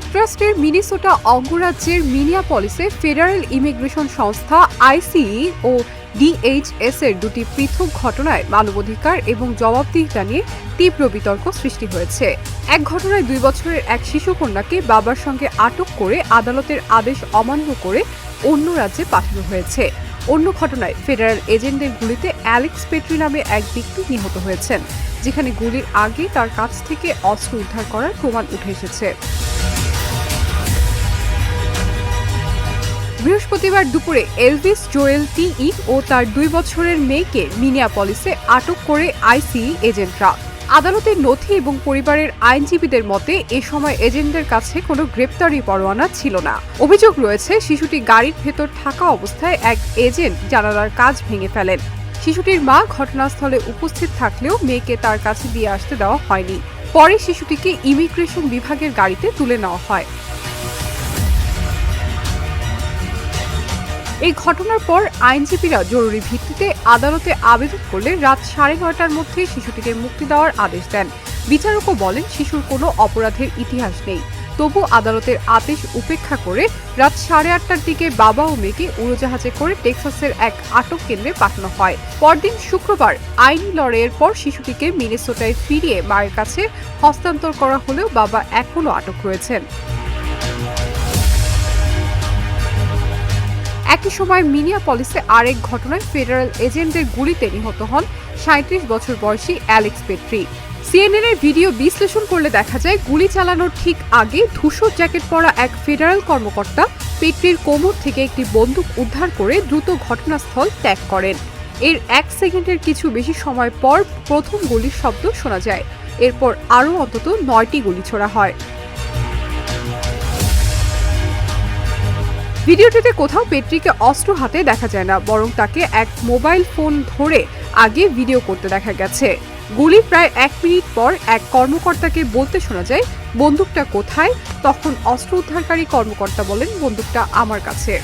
যুক্তরাষ্ট্রের মিনেসোটা অঙ্গরাজ্যের মিনিয়াপলিসে federal immigration সংস্থা আইসিই ও ডিএইচএস এর দুটি পৃথক ঘটনায় মানবাধিকার এবং জবাবদিহিতা নিয়ে তীব্র বিতর্ক সৃষ্টি হয়েছে। এক ঘটনায় 2 বছরের এক শিশুকন্যাকে বাবার সঙ্গে আটক করে আদালতের আদেশ অমান্য করে অন্য রাজ্যে পাঠানো হয়েছে। অন্য ঘটনায় ফেডারেল এজেন্টদের গুলিতে অ্যালেক্স পেট্রি নামে এক ব্যক্তি নিহত হয়েছেন, যেখানে গুলির আগে তার কাছ থেকে অস্ত্র উদ্ধার করার প্রমাণ উঠে এসেছে। বৃহস্পতিবার দুপুরে এলভিস জোয়েল টিই ও তার 2 বছরের মেয়েকে মিনিয়াপলিসে আটক করে আইসিই এজেন্টরা। আদালতের নথি এবং পরিবারের আইনজীবীদের মতে এ সময় এজেন্টদের কাছে কোনো গ্রেপ্তারি পরোয়ানা ছিল না। অভিযোগ রয়েছে, শিশুটি গাড়ির ভেতর থাকা অবস্থায় এক এজেন্ট জানালার কাঁচ ভেঙে ফেলেন। শিশুটির মা ঘটনাস্থলে উপস্থিত থাকলেও মেয়েকে তার কাছে দিয়ে আসতে দেওয়া হয়নি। পরে শিশুটিকে ইমিগ্রেশন বিভাগের গাড়িতে তুলে নেওয়া হয়। এই ঘটনার পর আইনজীবীরা জরুরি ভিত্তিতে আদালতে আবেদন করলে রাত 9:30টার মধ্যে শিশুটিকে মুক্তি দেওয়ার আদেশ দেন। বিচারকও বলেন, শিশুর কোনো অপরাধের ইতিহাস নেই। তবু আদালতের আদেশ উপেক্ষা করে রাত 8:30টার দিকে বাবা ও মেয়েকে উড়োজাহাজে করে টেক্সাসের এক আটক কেন্দ্রে পাঠানো হয়। পরদিন শুক্রবার আইনি লড়াইয়ের পর শিশুটিকে মিনেসোটায় ফিরিয়ে মায়ের কাছে হস্তান্তর করা হলেও বাবা এখনও আটক রয়েছেন। একই সময় মিনিয়াপলিসে আরেক ঘটনায় ফেডারেল এজেন্টদের গুলিতে নিহত হন 37 বছর বয়সী অ্যালেক্স পেট্রি। সিএনএন-এর ভিডিও বিশ্লেষণ করলে দেখা যায়, গুলি চালানোর ঠিক আগে ধূসর জ্যাকেট পরা এক ফেডারেল কর্মকর্তা পেট্রির কোমর থেকে একটি বন্দুক উদ্ধার করে দ্রুত ঘটনাস্থল ত্যাগ করেন। এর 1 সেকেন্ডের কিছু বেশি সময় পর প্রথম গুলির শব্দ শোনা যায়। এরপর আরও অন্তত 9টি গুলি ছোড়া হয়। ভিডিওটিতে কোথাও পেট্রিকে অস্ত্র হাতে দেখা যায় না, বরং তাকে এক মোবাইল ফোন ধরে আগে ভিডিও করতে দেখা গেছে। গুলি প্রায় 1 মিনিট পর এক কর্মকর্তাকে বলতে শোনা যায়, বন্দুকটা কোথায়? তখন অস্ত্র উদ্ধারকারী কর্মকর্তা বলেন, বন্দুকটা আমার কাছে।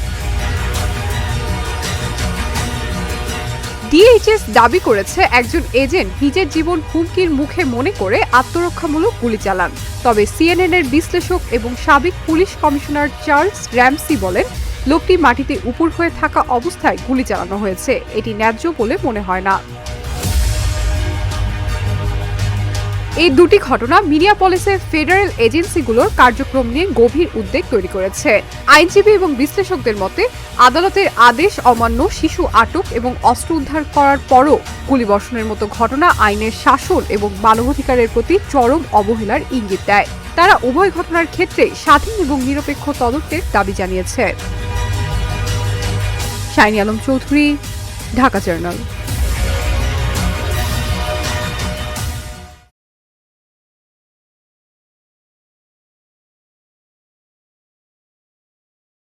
ডিএইচএস দাবি করেছে, একজন এজেন্ট নিজের জীবন হুমকির মুখে মনে করে আত্মরক্ষামূলক গুলি চালান। তবে সিএনএন-এর বিশ্লেষক এবং সাবেক পুলিশ কমিশনার চার্লস র্যামসি বলেন, লোকটি মাটিতে উপুড় হয়ে থাকা অবস্থায় গুলি চালানো হয়েছে। এটি ন্যায্য বলে মনে হয় না। এই দুটি ঘটনা মিনিয়াপলিসের ফেডারেল এজেন্সিগুলোর কার্যক্রম নিয়ে গভীর উদ্বেগ তৈরি করেছে। আইনজীবী এবং বিশ্লেষকদের মতে, আদালতের আদেশ অমান্য, শিশু আটক এবং অস্ত্র উদ্ধার করার পরও গুলিবর্ষণের মতো ঘটনা আইনের শাসন এবং মানবাধিকারের প্রতি চরম অবহেলার ইঙ্গিত দেয়। তারা উভয় ঘটনার ক্ষেত্রে স্বাধীন এবং নিরপেক্ষ তদন্তের দাবি জানিয়েছে। Shiny Alam Chowdhury, Dhaka journal.